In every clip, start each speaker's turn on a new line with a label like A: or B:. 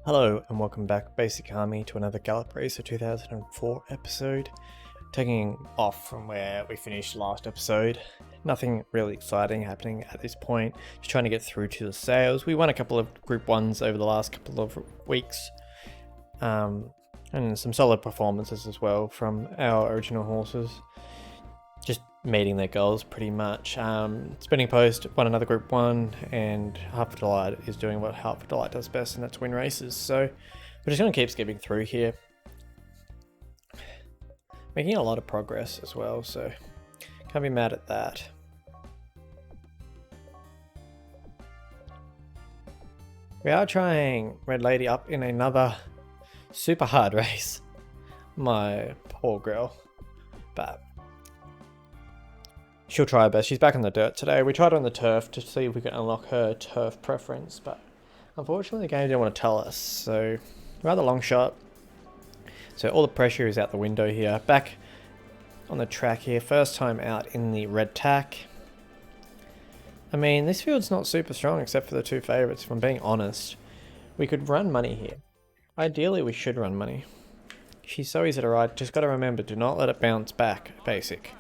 A: Hello and welcome back, Basic Army, to another Gallop Racer 2004 episode. Taking off from where we finished last episode. Nothing really exciting happening at this point. Just trying to get through to the sales. We won a couple of Group 1s over the last couple of weeks. And some solid performances as well from our original horses. Just meeting their goals pretty much. Spinning Post won another Group 1, and Hartford Delight is doing what Hartford Delight does best, and that's win races. So we're just going to keep skipping through here. Making a lot of progress as well, so can't be mad at that. We are trying Red Lady up in another super hard race. My poor girl. But she'll try her best. She's back on the dirt today. We tried on the turf to see if we could unlock her turf preference, but unfortunately the game didn't want to tell us, so rather long shot. So all the pressure is out the window here. Back on the track here, first time out in the red tack. I mean, this field's not super strong except for the two favourites, if I'm being honest. We could run money here. Ideally we should run money. She's so easy to ride, just got to remember, do not let it bounce back, basic.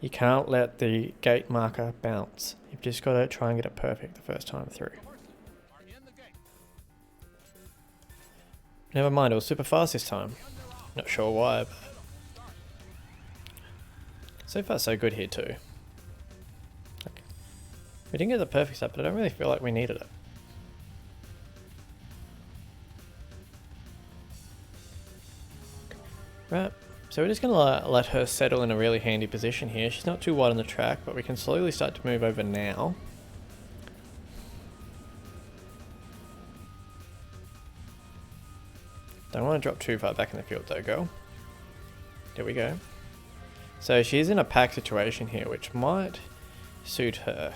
A: You can't let the gate marker bounce. You've just got to try and get it perfect the first time through. Never mind, it was super fast this time. Not sure why, but so far so good here too. We didn't get the perfect step, but I don't really feel like we needed it. Right, so we're just going to let her settle in a really handy position here. She's not too wide on the track, but we can slowly start to move over now. Don't want to drop too far back in the field though, girl. There we go. So she's in a pack situation here, which might suit her.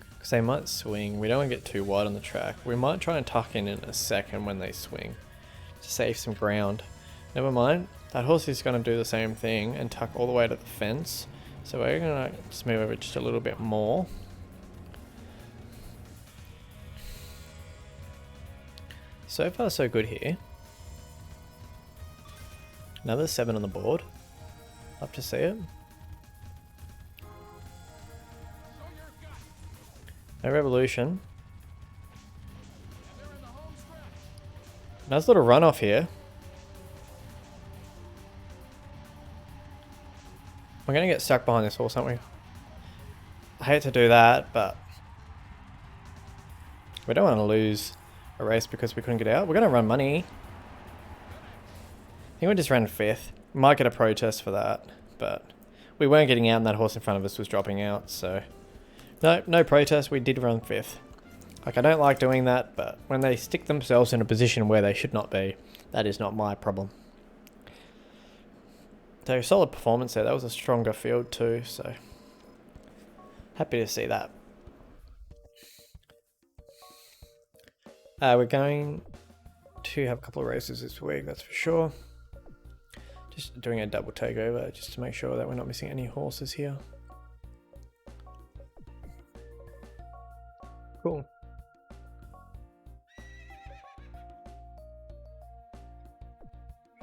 A: Because they might swing. We don't want to get too wide on the track. We might try and tuck in a second when they swing to save some ground. Never mind. That horse is going to do the same thing and tuck all the way to the fence. So we're going to just move over just a little bit more. So far so good here. Another 7 on the board. Love to see it. No revolution. Nice little runoff here. We're going to get stuck behind this horse, aren't we? I hate to do that, but we don't want to lose a race because we couldn't get out. We're going to run money. I think we just ran 5th. Might get a protest for that, but we weren't getting out and that horse in front of us was dropping out, so no protest. We did run 5th. Like, I don't like doing that, but when they stick themselves in a position where they should not be, that is not my problem. So solid performance there. That was a stronger field too, so happy to see that. We're going to have a couple of races this week, that's for sure. Just doing a double takeover just to make sure that we're not missing any horses here. Cool.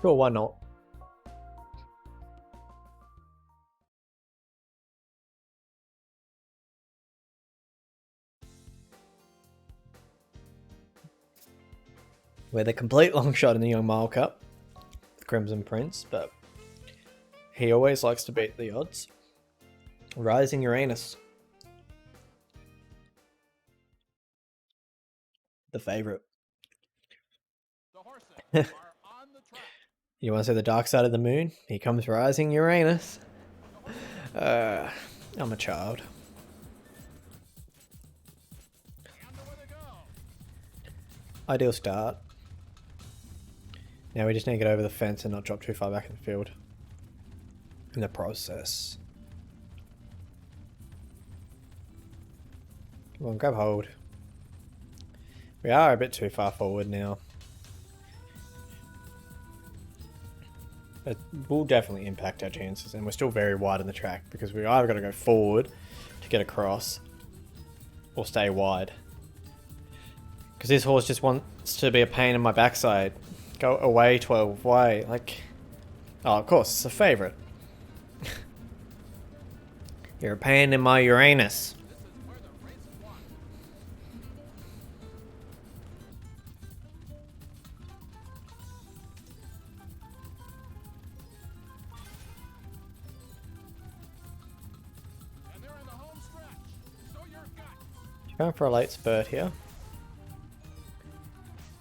A: Sure, why not? We're the complete long shot in the Young Mile Cup, the Crimson Prince, but he always likes to beat the odds. Rising Uranus. The favourite. You want to see the dark side of the moon? Here comes Rising Uranus. I'm a child. Ideal start. Now we just need to get over the fence and not drop too far back in the field in the process. Come on, grab hold. We are a bit too far forward now. It will definitely impact our chances, and we're still very wide on the track because we either got to go forward to get across or stay wide. Because this horse just wants to be a pain in my backside. Go away, 12. Why? Like... Oh, of course, it's a favourite. You're a pain in my Uranus. Going for a late spurt here.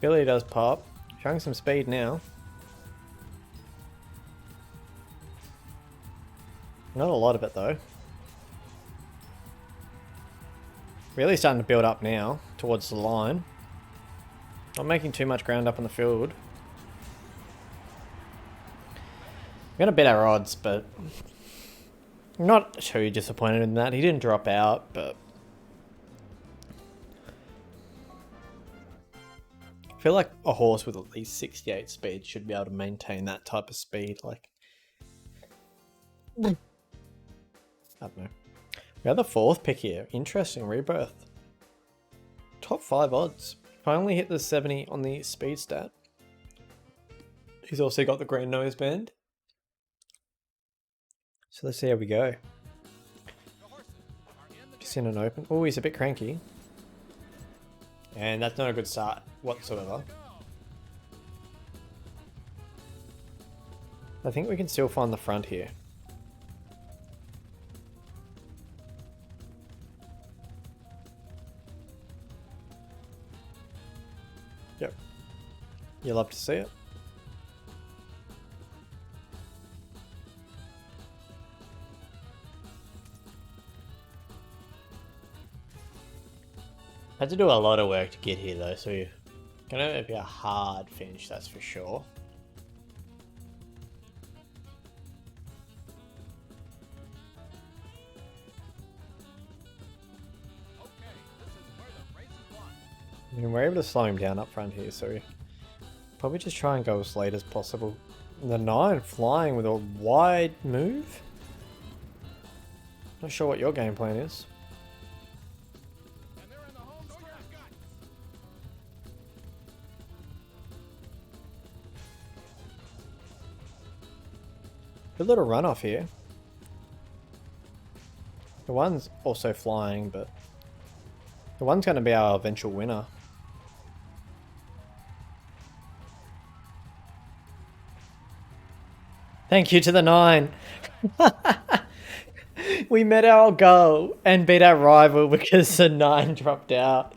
A: Billy does pop. Showing some speed now. Not a lot of it though. Really starting to build up now towards the line. Not making too much ground up on the field. We're going to bet our odds, but I'm not too disappointed in that. He didn't drop out, but I feel like a horse with at least 68 speed should be able to maintain that type of speed. Like, I don't know. We have the 4th pick here. Interesting, Rebirth. Top 5 odds. Finally hit the 70 on the speed stat. He's also got the green noseband. So let's see how we go. Just in an open. Oh, he's a bit cranky. And that's not a good start whatsoever. I think we can still find the front here. Yep. You love to see it. Had to do a lot of work to get here though, so it's gonna be a hard finish, that's for sure. I mean, we're able to slow him down up front here, so probably just try and go as late as possible. The 9 flying with a wide move. Not sure what your game plan is. Good little runoff here. The 1's also flying, but the 1's going to be our eventual winner. Thank you to the 9. We met our goal and beat our rival because the 9 dropped out.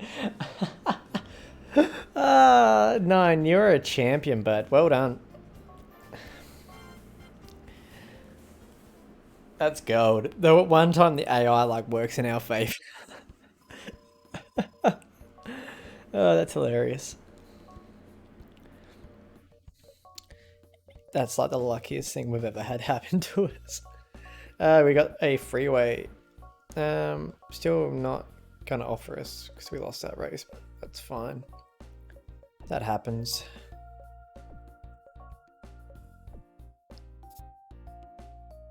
A: 9, you're a champion, bud. Well done. That's gold. Though at one time the AI like works in our favor. Oh, that's hilarious. That's like the luckiest thing we've ever had happen to us. We got a freeway. Still not gonna offer us because we lost that race, but that's fine. That happens.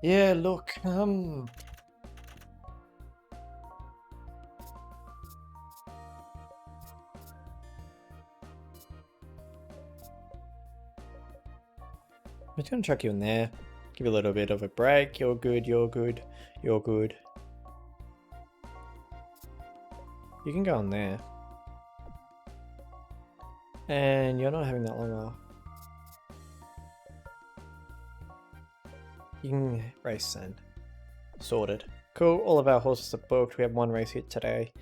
A: Yeah, look, we're just gonna chuck you in there. Give you a little bit of a break. You're good, you're good, you're good. You can go in there. And you're not having that long off. You can race send. Sorted. Cool, all of our horses are booked. We have 1 race hit today.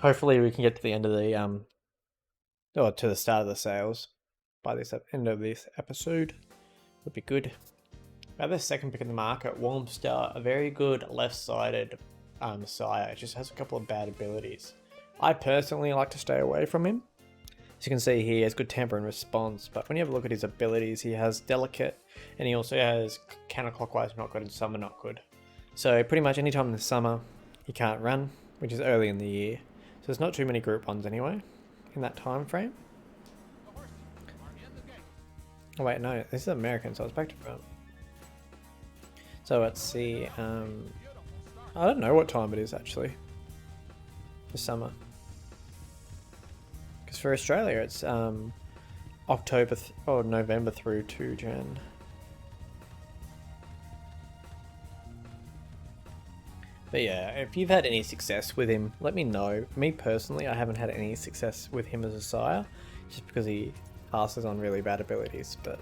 A: Hopefully we can get to the end of the, or to the start of the sales by this end of this episode. Would be good. We have the 2nd pick in the market, Warm Star, a very good left-sided sire. It just has a couple of bad abilities. I personally like to stay away from him. As you can see here, he has good temper and response, but when you have a look at his abilities, he has delicate, and he also has counterclockwise not good and summer not good. So pretty much any time in the summer, he can't run, which is early in the year. So there's not too many group 1s anyway, in that time frame. Oh wait, no, this is American, so it's back to front. So let's see, I don't know what time it is actually. The summer. Because for Australia, it's October or November through to Jan. But yeah, if you've had any success with him, let me know. Me personally, I haven't had any success with him as a sire, just because he passes on really bad abilities, but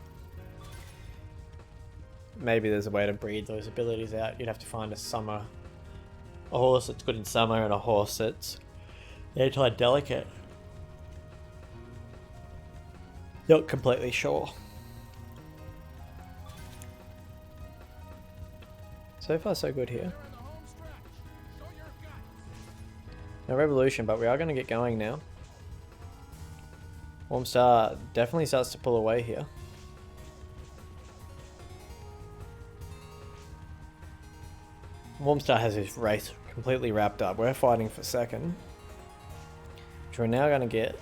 A: maybe there's a way to breed those abilities out. You'd have to find a horse that's good in summer and a horse that's anti-delicate. Not completely sure. So far so good here. No revolution, but we are going to get going now. Warm Star definitely starts to pull away here. Warm Star has his race completely wrapped up. We're fighting for second, which we're now going to get.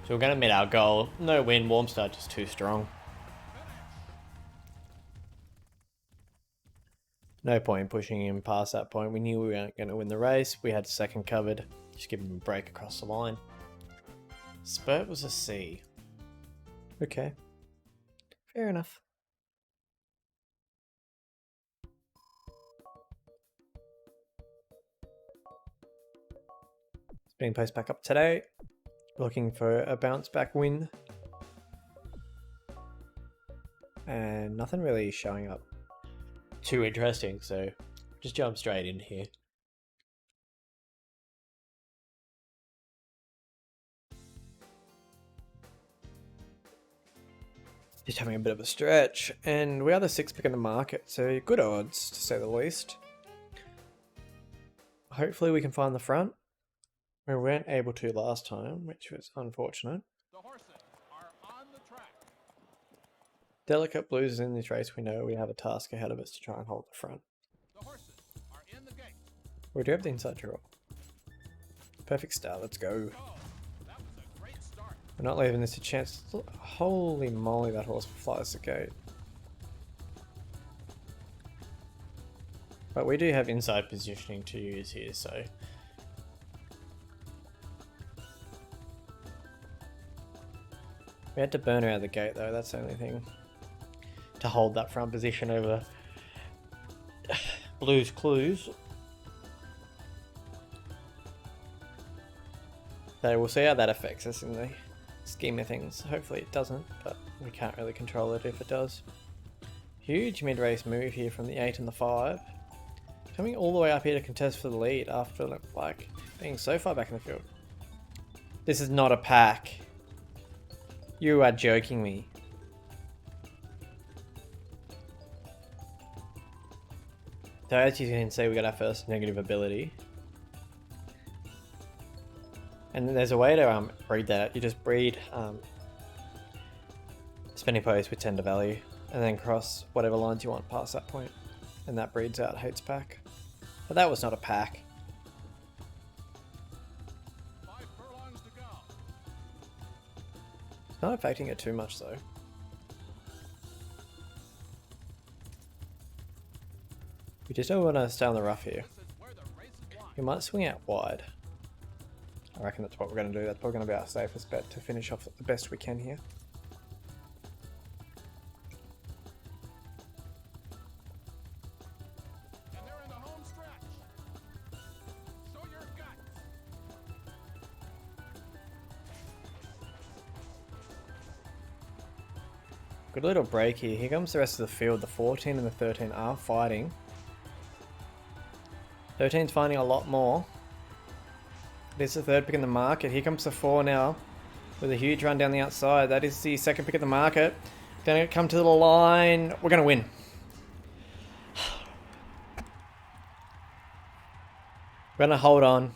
A: So we're going to meet our goal. No win, Warm Star just too strong. No point in pushing him past that point. We knew we weren't going to win the race. We had second covered. Just give him a break across the line. Spurt was a C. Okay. Fair enough. Spinning post back up today. Looking for a bounce back win. And nothing really showing up too interesting, so just jump straight in here. Just having a bit of a stretch, and we are the 6th pick in the market, so good odds to say the least. Hopefully we can find the front. We weren't able to last time, which was unfortunate. The horses are on the track. Delicate Blues is in this race. We know we have a task ahead of us to try and hold the front. The horses are in the gate. We do have the inside draw. Perfect start, let's go. That was a great start. We're not leaving this a chance. Holy moly, that horse flies the gate. But we do have inside positioning to use here, so we had to burn her out of the gate though, that's the only thing. To hold that front position over Blue's Clues. So we'll see how that affects us in the scheme of things. Hopefully it doesn't, but we can't really control it if it does. Huge mid-race move here from the 8 and the 5. Coming all the way up here to contest for the lead after like being so far back in the field. This is not a pack. You are joking me. So as you can see, we got our first negative ability. And then there's a way to breed that. You just breed spinning post with tender value and then cross whatever lines you want past that point. And that breeds out Hates Pack. But that was not a pack.
B: 5 furlongs to go.
A: It's not affecting it too much though. We just don't want to stay on the rough here. We might swing out wide. I reckon that's what we're going to do. That's probably going to be our safest bet to finish off the best we can here.
B: And they're in the home stretch. Show your guts.
A: Good little break here. Here comes the rest of the field. The 14 and the 13 are fighting. 13's finding a lot more. This is the 3rd pick in the market. Here comes the 4 now with a huge run down the outside. That is the 2nd pick in the market. Gonna come to the line. We're gonna win. We're gonna hold on.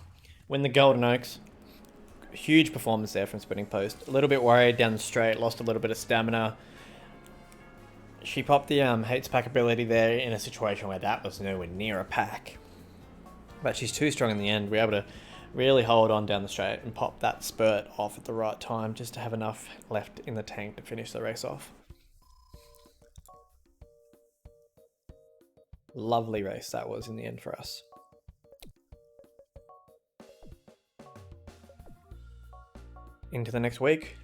A: Win the Golden Oaks. Huge performance there from Spinning Post. A little bit worried down the straight. Lost a little bit of stamina. She popped the Hates Pack ability there in a situation where that was nowhere near a pack. But she's too strong in the end. We're able to really hold on down the straight and pop that spurt off at the right time just to have enough left in the tank to finish the race off. Lovely race that was in the end for us. into the next week.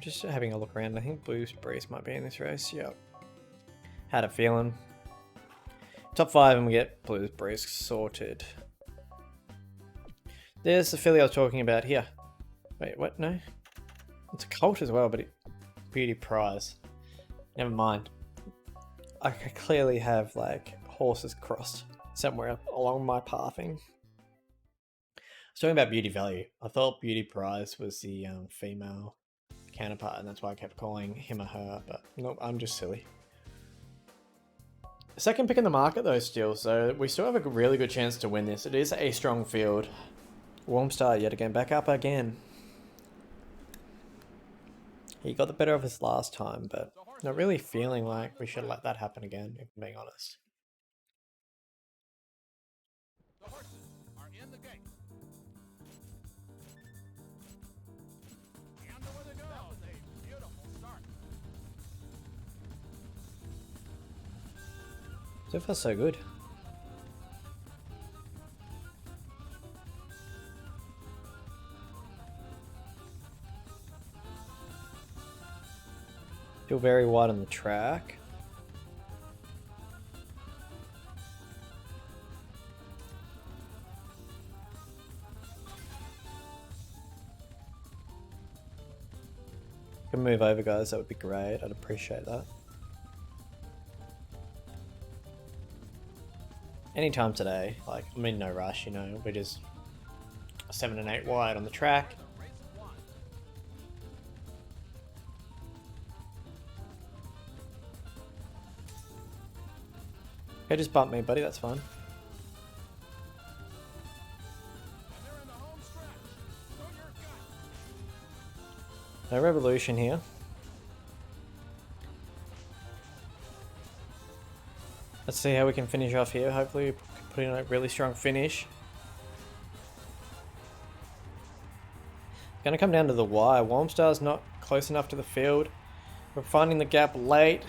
A: Just having a look around. I think Blues Breeze might be in this race. Yep. Had a feeling. Top 5 and we get Blues Breeze sorted. There's the filly I was talking about here. Wait, what? No? It's a colt as well, but Beauty Prize. Never mind. I clearly have like horses crossed somewhere along my pathing. I was talking about Beauty Value. I thought Beauty Prize was the female counterpart, and that's why I kept calling him or her, but nope, I'm just silly. Second pick in the market though still, so we still have a really good chance to win this. It is a strong field. Warm Star yet again, back up again. He got the better of us last time, but not really feeling like we should let that happen again, if I'm being honest.
B: The horses are in the gate. And away they go. That was a beautiful start.
A: So far so good. Still very wide on the track. Can move over, guys, that would be great. I'd appreciate that. Anytime today, like, I'm in no rush, you know, we're just 7 and 8 wide on the track. Okay, just bump me, buddy, that's fine. No revolution here. Let's see how we can finish off here. Hopefully we can put in a really strong finish. Gonna come down to the wire. Warmstar's not close enough to the field. We're finding the gap late.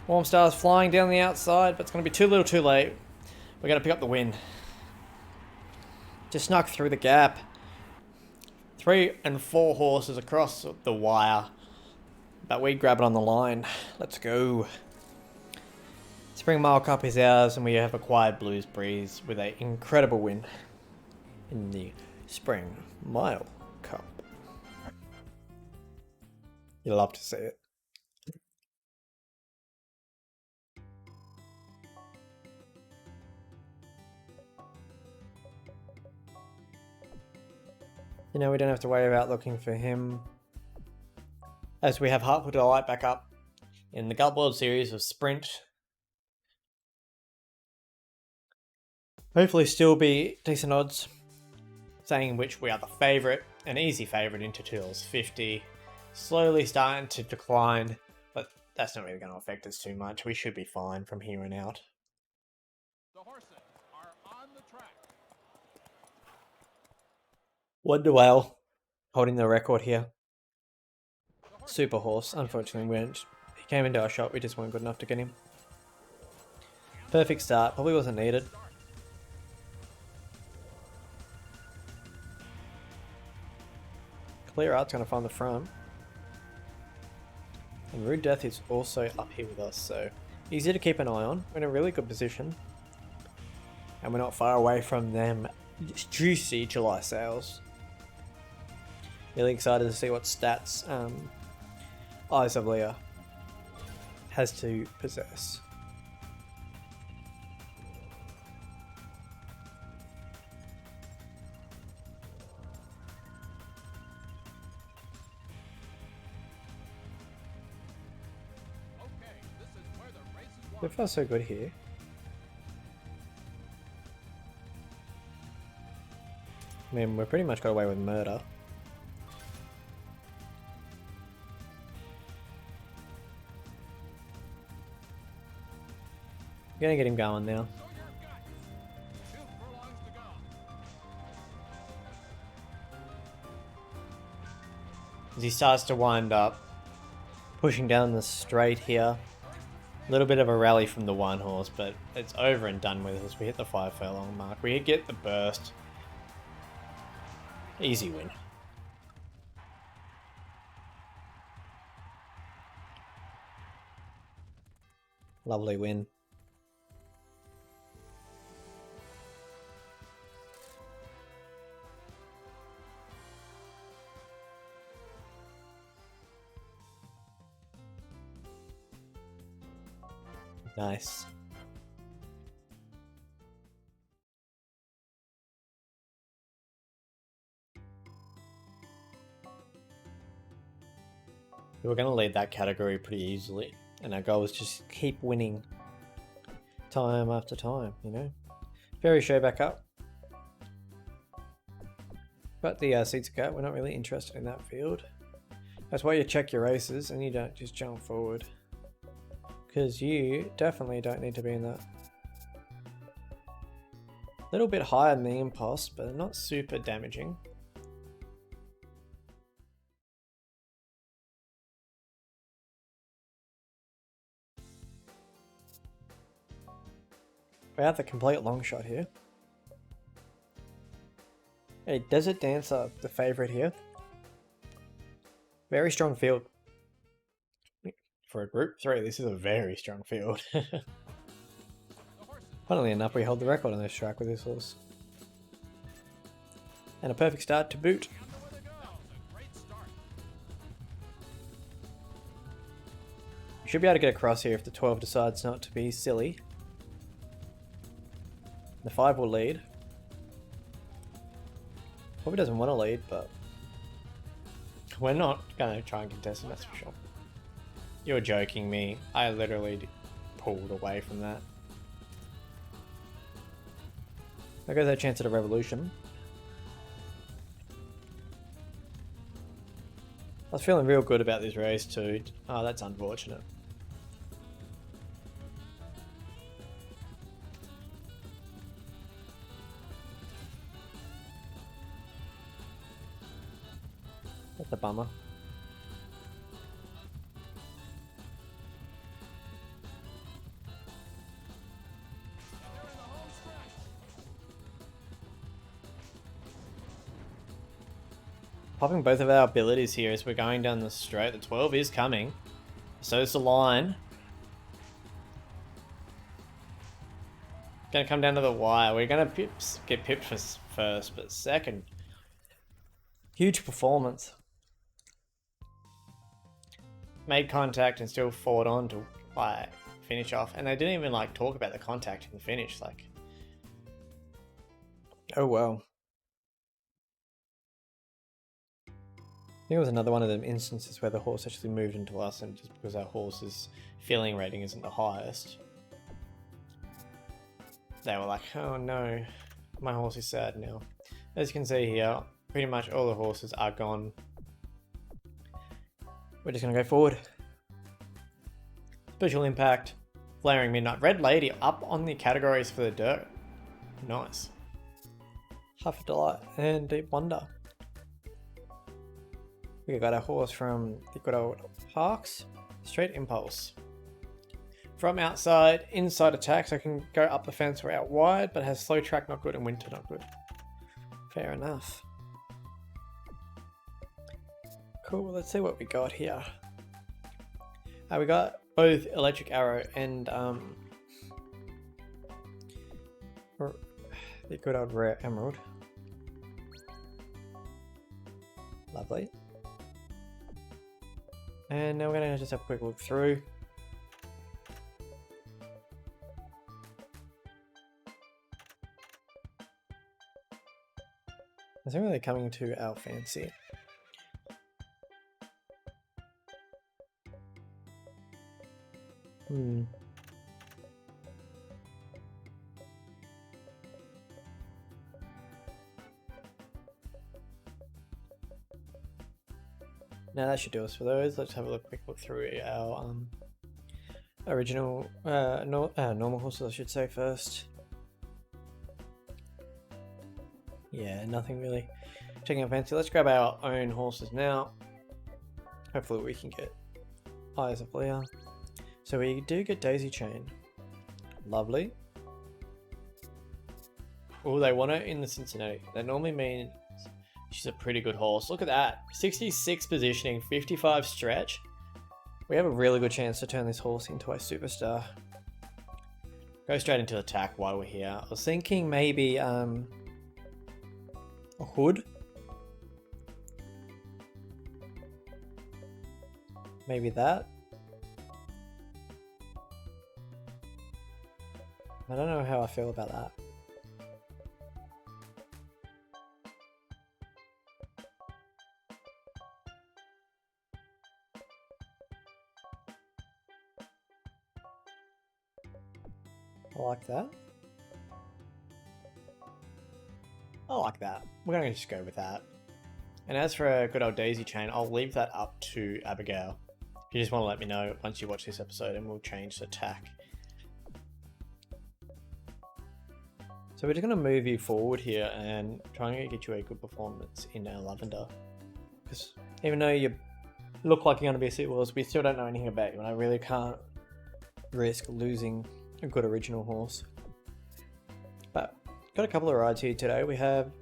A: Warmstar's flying down the outside, but it's gonna be too little too late. We're gonna pick up the win. Just snuck through the gap. 3 and 4 horses across the wire. But we grab it on the line. Let's go. Spring Mile Cup is ours, and we have acquired Blues Breeze with an incredible win in the Spring Mile Cup. You love to see it. You know, we don't have to worry about looking for him, as we have Heartful Delight back up in the Gallop World Series of Sprint. Hopefully still be decent odds, saying which we are the favourite, an easy favourite into $2.50. Slowly starting to decline, but that's not really going to affect us too much. We should be fine from here on out.
B: The horses are on the track.
A: Wonder Whale holding the record here. Super Horse, unfortunately, he came into our shot, we just weren't good enough to get him. Perfect start, probably wasn't needed. Clear Art's going to find the front. And Rude Death is also up here with us, so easy to keep an eye on. We're in a really good position. And we're not far away from them juicy July sales. Really excited to see what stats Eyes of Leah has to possess. So far so good here. I mean, we've pretty much got away with murder. I'm gonna get him going now. As he starts to wind up, pushing down the straight here. A little bit of a rally from the one horse, but it's over and done with as we hit the 5 furlong mark. We get the burst. Easy win. Lovely win. Nice. We were going to lead that category pretty easily, and our goal was just keep winning time after time, you know. Very show back up. But the seats are cut. We're not really interested in that field. That's why you check your races and you don't just jump forward. Because you definitely don't need to be in that. A little bit higher than the impost, but not super damaging. We have the complete long shot here. A Desert Dancer, the favourite here. Very strong field. For a group 3, this is a very strong field. Funnily enough, we hold the record on this track with this horse. And a perfect start to boot. You should be able to get across here if the 12 decides not to be silly. The 5 will lead. Probably doesn't want to lead, but we're not going to try and contest him, that's for sure. You're joking me. I literally pulled away from that. There goes our chance at a revolution. I was feeling real good about this race too. Oh, that's unfortunate. That's a bummer. Popping both of our abilities here as we're going down the straight. The 12 is coming. So is the line. Gonna come down to the wire. We're gonna get pipped first, but second. Huge performance. Made contact and still fought on to like finish off. And they didn't even like talk about the contact in the finish. Like, oh well. I think it was another one of them instances where the horse actually moved into us, and just because our horse's feeling rating isn't the highest, they were like, oh no, my horse is sad now. As you can see here, pretty much all the horses are gone. We're just going to go forward. Special Impact, Flaring Midnight, Red Lady up on the categories for the dirt. Nice. Half a Delight and Deep Wonder. We got a horse from the good old Parks, Straight Impulse. From outside, inside attack, so I can go up the fence or out wide, but has slow track not good and winter not good. Fair enough. Cool, let's see what we got here. We got both Electric Arrow and the good old Rare Emerald. Lovely. And now we're going to just have a quick look through. Nothing really coming to our fancy. Now that should do us for those. Let's have a quick look through our original normal horses, I should say, first. Yeah, nothing really taking our fancy. Let's grab our own horses now. Hopefully we can get Eyes of Leah. So we do get Daisy Chain. Lovely. Oh, they want her in the Cincinnati. That normally means she's a pretty good horse. Look at that. 66 positioning, 55 stretch. We have a really good chance to turn this horse into a superstar. Go straight into attack while we're here. I was thinking maybe a hood. Maybe that. I don't know how I feel about that. I like that. I like that. We're going to just go with that. And as for a good old daisy chain, I'll leave that up to Abigail. If you just want to let me know once you watch this episode and we'll change the tack. So we're just going to move you forward here and try and get you a good performance in our Lavender. Because even though you look like you're going to be a Seat Wars, we still don't know anything about you, and I really can't risk losing a good original horse. But got a couple of rides here today. We have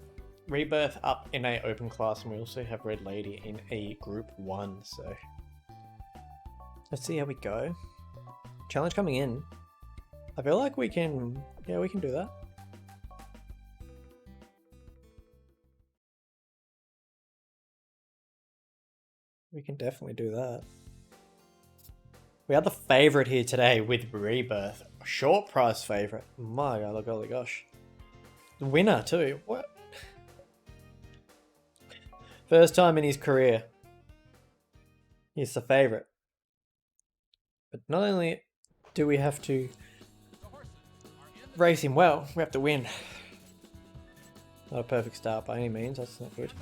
A: Rebirth up in a open class, and we also have Red Lady in a Group 1. So let's see how we go. Challenge coming in. I feel like we can, yeah, we can do that. We can definitely do that. We are the favourite here today with Rebirth. Short price favourite. My god, golly gosh. The winner too. What? First time in his career. He's the favourite. But not only do we have to race him well, we have to win. Not a perfect start by any means, that's not good.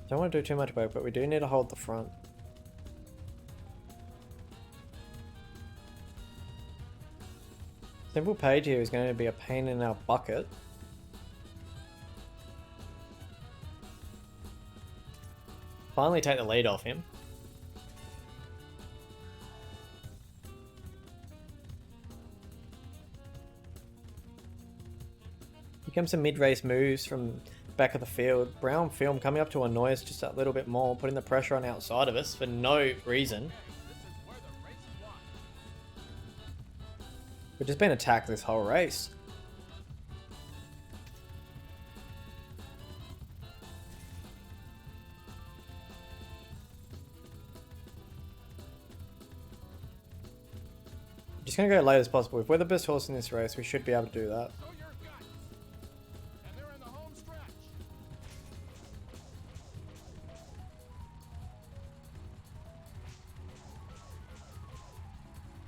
A: Don't want to do too much work, but we do need to hold the front. Simple Page here is going to be a pain in our bucket. Finally take the lead off him. Here comes some mid-race moves from back of the field. Brown Film coming up to annoy us just a little bit more, putting the pressure on outside of us for no reason. We've just been attacked this whole race. Just gonna go late as possible. If we're the best horse in this race, we should be able to do that.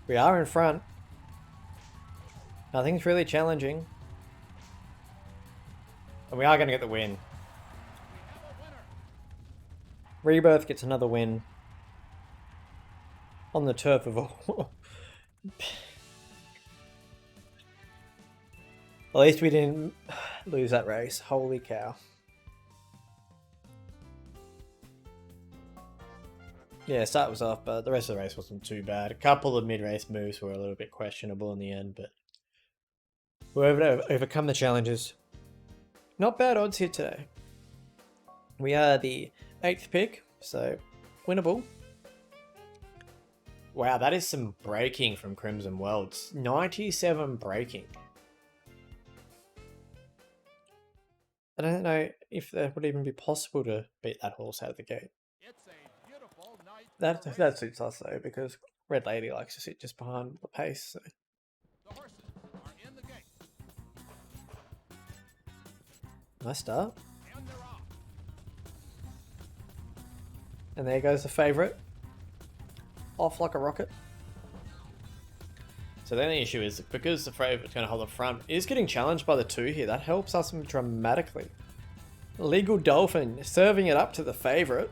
A: We are in front. Nothing's really challenging. And we are going to get the win. Rebirth gets another win. On the turf of all. At least we didn't lose that race. Holy cow. Yeah, start was off, but the rest of the race wasn't too bad. A couple of mid-race moves were a little bit questionable in the end, but we were able to overcome the challenges. Not bad odds here today. We are the 8th pick, so winnable. Wow, that is some braking from Crimson Worlds. 97 braking. I don't know if that would even be possible to beat that horse out of the gate. That suits us though, because Red Lady likes to sit just behind the pace. So.
B: The horses are in the gate.
A: Nice start.
B: And they're off.
A: And there goes the favourite. Off like a rocket. So then the issue is, because the favourite's going to hold the front, is getting challenged by the 2 here. That helps us dramatically. Legal Dolphin serving it up to the favourite.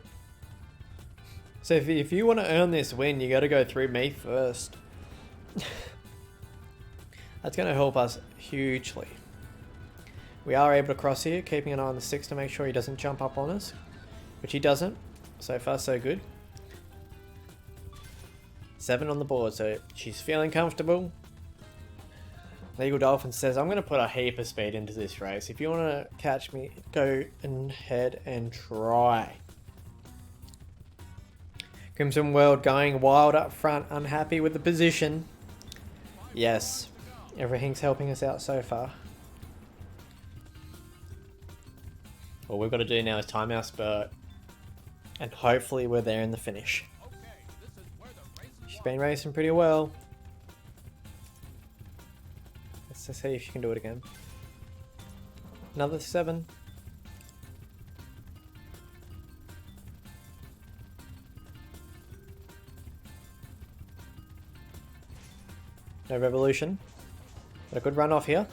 A: So if you want to earn this win, you got to go through me first. That's going to help us hugely. We are able to cross here, keeping an eye on the 6 to make sure he doesn't jump up on us, which he doesn't. So far, so good. 7 on the board, so she's feeling comfortable. Legal Dolphin says, I'm going to put a heap of speed into this race. If you want to catch me, go ahead and try. Crimson World going wild up front, unhappy with the position. Yes, everything's helping us out so far. All we've got to do now is time our spurt, and hopefully we're there in the finish. She's been racing pretty well. Let's see if she can do it again. Another 7. No revolution. Got a good run off here.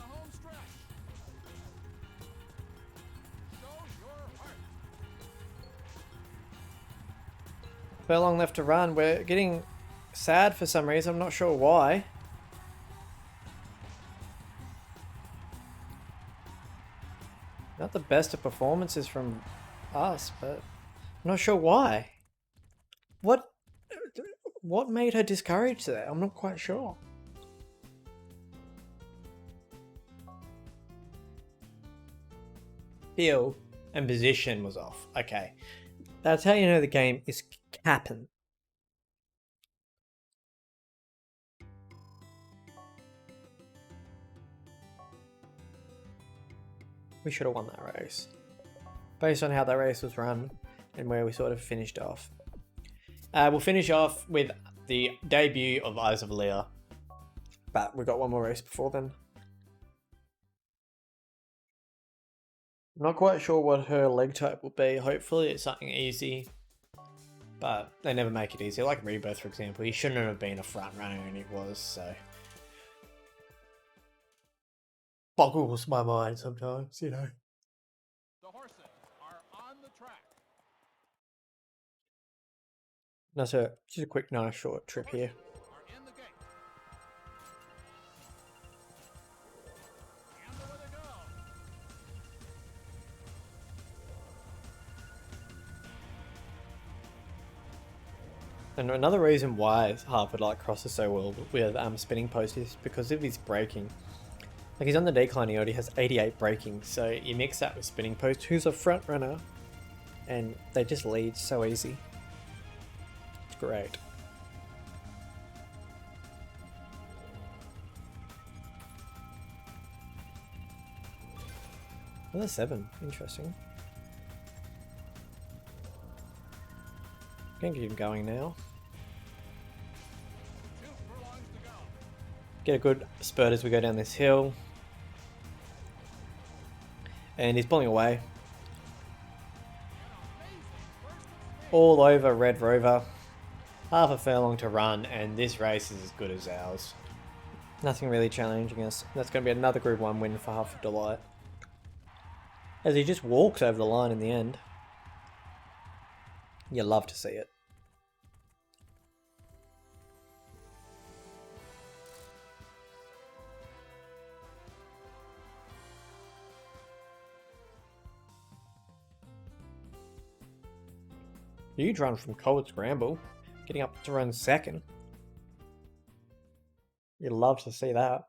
A: Furlong left to run. We're getting sad for some reason. I'm not sure why. Not the best of performances from us, but I'm not sure why. What made her discouraged there? I'm not quite sure. Feel and position was off. Okay. That's how you know the game is capping. We should have won that race. Based on how that race was run and where we sort of finished off. We'll finish off with the debut of Eyes of Leah. But we've got one more race before then. I'm not quite sure what her leg type will be. Hopefully it's something easy. But they never make it easy. Like Rebirth, for example. He shouldn't have been a front runner and he was, so... boggles my mind sometimes, you know.
B: The horses are on the track.
A: That's just a quick, nice, short trip here.
B: Are in the gate. And away they go.
A: And another reason why Harvard like crosses so well with spinning post is because of his braking. Like he's on the decline, he already has 88 braking, so you mix that with spinning post, who's a front runner, and they just lead so easy. It's great. Another 7, interesting. Gonna get him going now.
B: 2 furlongs to go.
A: Get a good spurt as we go down this hill. And he's pulling away. All over Red Rover. Half a furlong to run, and this race is as good as ours. Nothing really challenging us. That's going to be another Group 1 win for Half of Delight. As he just walks over the line in the end. You love to see it. Huge run from Cold Scramble, getting up to run 2nd. You'd love to see that.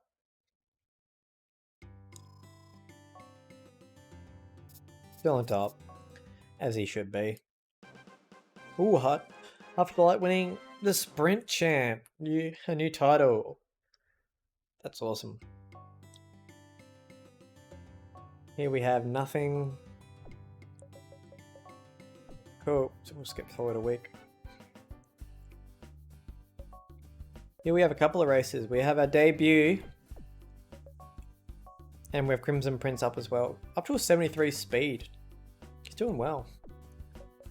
A: Still on top, as he should be. Ooh, hot. After Light winning the Sprint Champ, a new title. That's awesome. Here we have nothing. Cool, so we'll skip forward a week. Here we have a couple of races. We have our debut. And we have Crimson Prince up as well. Up to a 73 speed. He's doing well.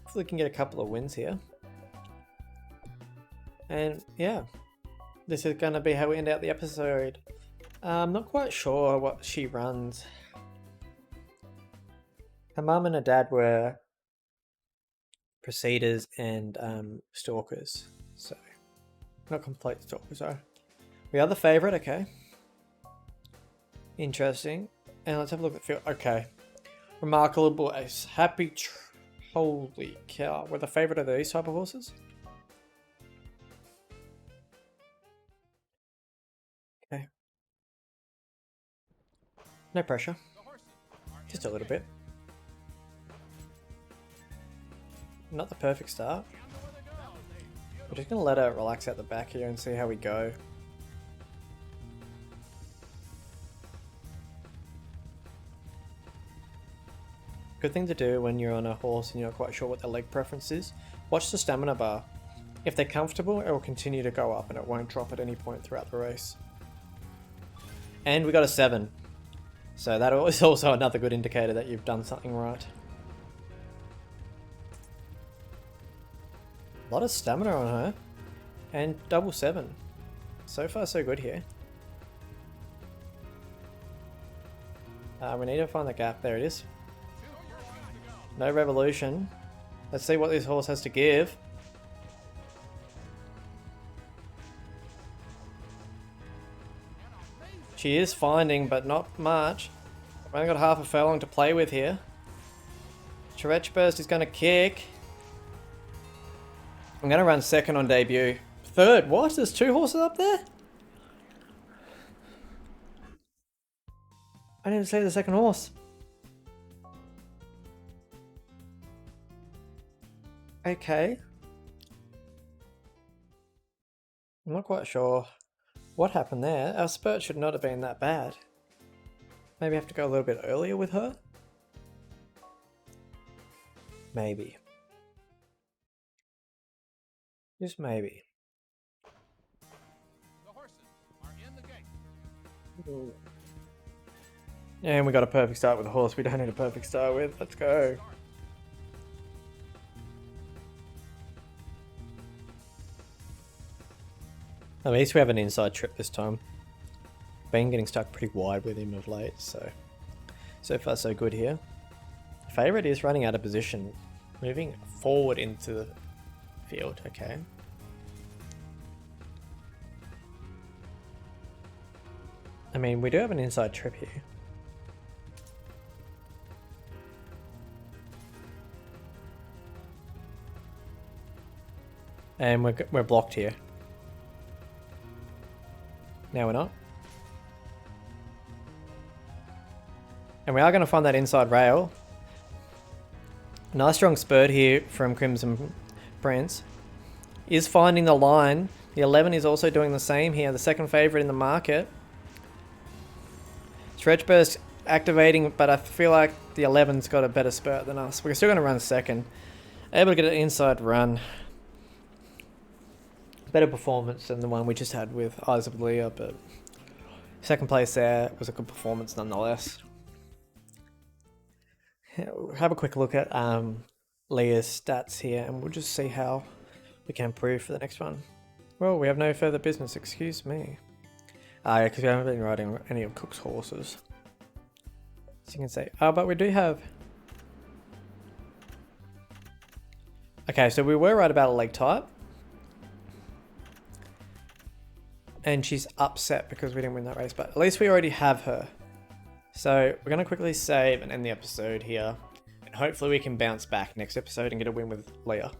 A: Hopefully we can get a couple of wins here. And yeah. This is going to be how we end out the episode. I'm not quite sure what she runs. Her mum and her dad were Proceeders and Stalkers. So, not complete Stalkers, sorry. We are the favourite, okay. Interesting. And let's have a look at the field. Okay. Remarkable Ace. Holy cow. We're the favourite of these type of horses? Okay. No pressure. Just a little bit. Not the perfect start. We're just going to let her relax out the back here and see how we go. Good thing to do when you're on a horse and you're not quite sure what their leg preference is. Watch the stamina bar. If they're comfortable, it will continue to go up and it won't drop at any point throughout the race. And we got a 7. So that is also another good indicator that you've done something right. A lot of stamina on her. And double 7. So far so good here. We need to find the gap. There it is. No revolution. Let's see what this horse has to give. She is finding, but not much. I've only got half a furlong to play with here. Stretch Burst is going to kick. I'm going to run second on debut. Third, what? There's 2 horses up there? I didn't even see the second horse. Okay. I'm not quite sure what happened there. Our spurt should not have been that bad. Maybe I have to go a little bit earlier with her? Maybe. Just maybe.
B: The horses are in the gate.
A: Ooh. And we got a perfect start with a horse we don't need a perfect start with. Let's go. At least we have an inside trip this time. Been getting stuck pretty wide with him of late, so far so good here. Favourite is running out of position, moving forward into the field. Okay. I mean, we do have an inside trip here. And we're blocked here. Now we're not. And we are going to find that inside rail. Nice strong spurt here from Crimson Prince. Is finding the line. The 11 is also doing the same here. The second favourite in the market. Stretch Burst activating, but I feel like the 11's got a better spurt than us. We're still going to run second. Able to get an inside run. Better performance than the one we just had with Eyes of Leah, but second place there was a good performance nonetheless. Have a quick look at Leah's stats here and we'll just see how we can improve for the next one. Well, we have no further business, excuse me. Because we haven't been riding any of Cook's horses. So you can say, but we do have... Okay, so we were right about a leg type. And she's upset because we didn't win that race, but at least we already have her. So we're going to quickly save and end the episode here. And hopefully we can bounce back next episode and get a win with Leah.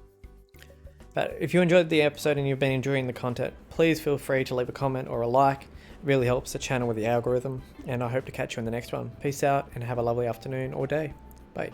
A: But if you enjoyed the episode and you've been enjoying the content, please feel free to leave a comment or a like. It really helps the channel with the algorithm. And I hope to catch you in the next one. Peace out and have a lovely afternoon or day. Bye.